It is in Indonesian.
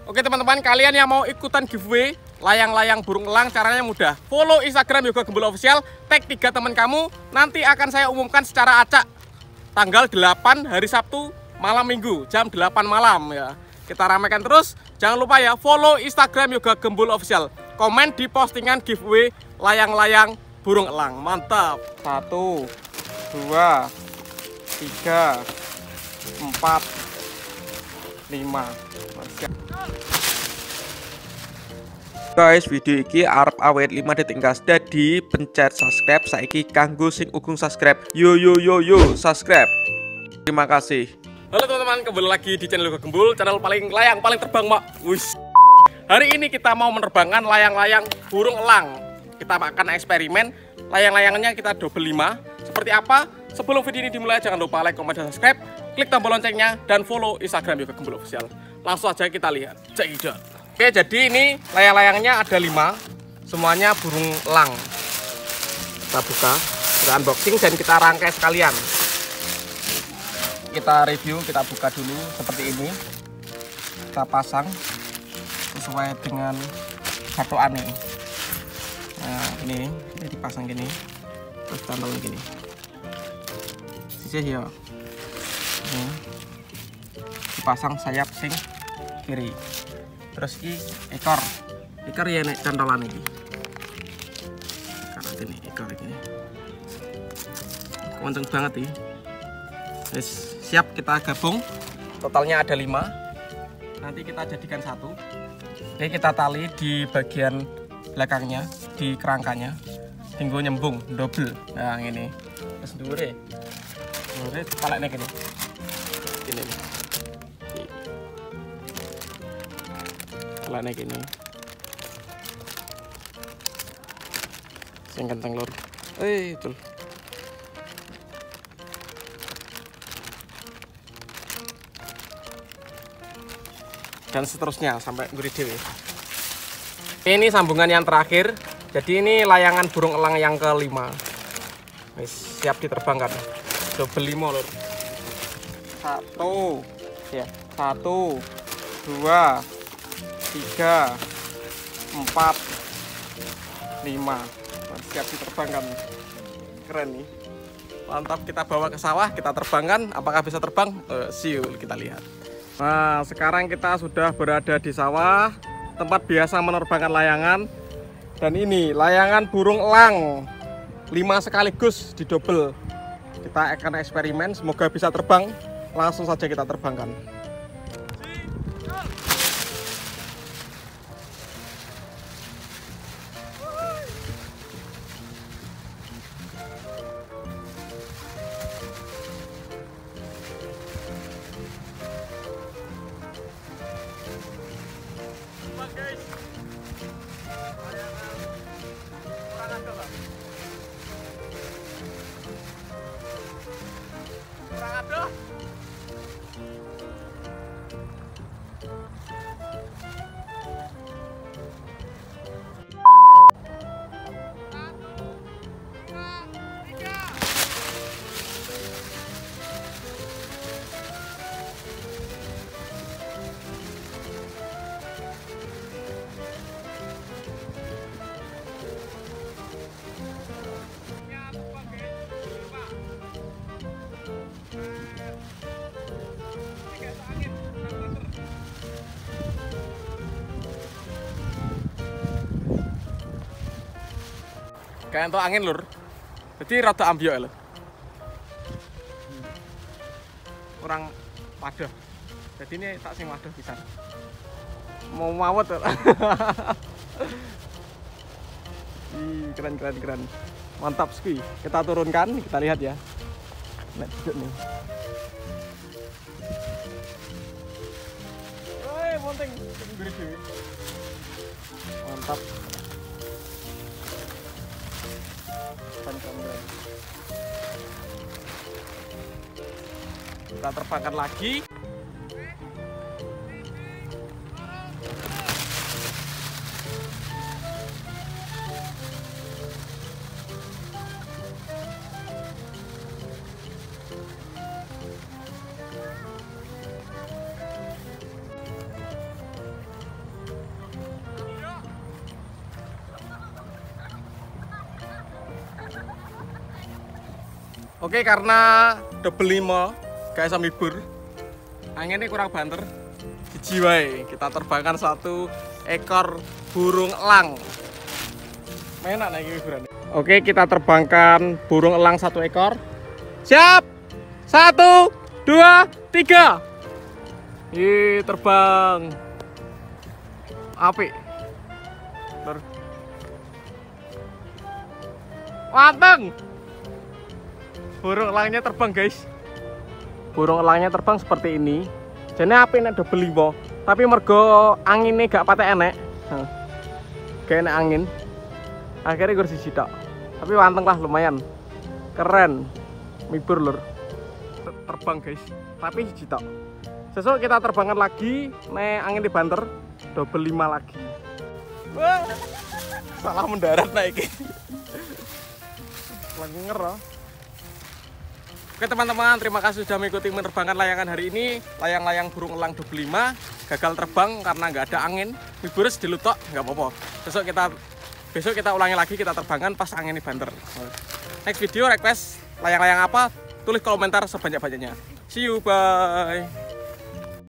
Oke teman-teman, kalian yang mau ikutan giveaway layang-layang burung elang, caranya mudah. Follow Instagram Yoga Gembul Official, tag 3 teman kamu, nanti akan saya umumkan secara acak tanggal 8 hari Sabtu malam Minggu jam 8 malam ya. Kita ramaikan terus. Jangan lupa ya, follow Instagram Yoga Gembul Official. Komen di postingan giveaway layang-layang burung elang. Mantap. 1 2 3 4 5. Guys, video iki arep awet 5 detik gas. Dadi pencet subscribe saiki kanggo sing ugung subscribe. Yo subscribe. Terima kasih. Halo teman-teman, kembali lagi di channel Yoga Gembul, channel paling layang, paling terbang, Mak. Wis. Hari ini kita mau menerbangkan layang-layang burung elang. Kita akan eksperimen. Layang-layangannya kita double 5. Seperti apa? Sebelum video ini dimulai, jangan lupa like, comment, dan subscribe. Klik tombol loncengnya dan follow Instagram Yoga Gembul Official. Langsung aja kita lihat. Check it out. Oke, jadi ini layang-layangnya ada 5. Semuanya burung elang. Kita buka, kita unboxing dan kita rangkai sekalian. Kita review, kita buka dulu seperti ini. Kita pasang sesuai dengan batokan ini. Nah, ini dipasang gini. Terus tantolin gini. Sisih ya. Ini dipasang sayap sing kiri. Terus ini ekor ya nek cantolan ini. Karena ini ekor ini. Kenceng banget ini. Yes, siap kita gabung. Totalnya ada 5. Nanti kita jadikan satu. Oke, kita tali di bagian belakangnya, di kerangkanya. Tinggal nyembung double. Nah, ini. Terus dure. Dure paleknya gini. Ini. Paleknya gini. Sing kenceng lur. Itu. Dan seterusnya sampai gurih dewe. Ini sambungan yang terakhir. Jadi ini layangan burung elang yang ke-5. Siap diterbangkan. Double 5 lur. 1 ya. 1 2 3 4 5. Siap diterbangkan. Keren nih. Mantap, kita bawa ke sawah, kita terbangkan. Apakah bisa terbang? See you, kita lihat. Nah, sekarang kita sudah berada di sawah, tempat biasa menerbangkan layangan. Dan ini layangan burung elang 5 sekaligus di double. Kita akan eksperimen, semoga bisa terbang. Langsung saja kita terbangkan. Kayak untuk angin lur, jadi rada ambiok lho. Kurang waduh. Jadi ini tak sing waduh pisan. Mau mawet. Keren. Mantap ski. Kita turunkan, kita lihat ya. Nek duduk nih. Woi, monteng, gede. Mantap. Kita terbangkan lagi. Oke, karena double 5 guys amibur. Anginnya kurang banter. Siji wae kita terbangkan 1 ekor burung elang. Enak nih hiburan. Oke, kita terbangkan burung elang 1 ekor. Siap. 1 2 3. Ih, terbang. Apik. Wanteng. Burung elangnya terbang guys. Burung elangnya terbang seperti ini. Jadi apik nek double 5. Tapi mergo anginnya gak patek enek. Gak enek angin. Akhirnya gue siji tok. Tapi wanteng lah lumayan. Keren. Mibur lur. Terbang guys. Tapi siji tok. Sesuk kita terbangkan lagi nek angin di banter double 5 lagi. Wah. Salah mendarat naik. Lenger loh. Oke teman-teman, terima kasih sudah mengikuti menerbangkan layangan hari ini. Layang-layang burung elang double 5 gagal terbang karena nggak ada angin. Miburis dilutok, nggak apa-apa. Besok kita ulangi lagi, kita terbangkan pas angin ini banter. Next video request layang-layang apa? Tulis komentar sebanyak-banyaknya. See you, bye.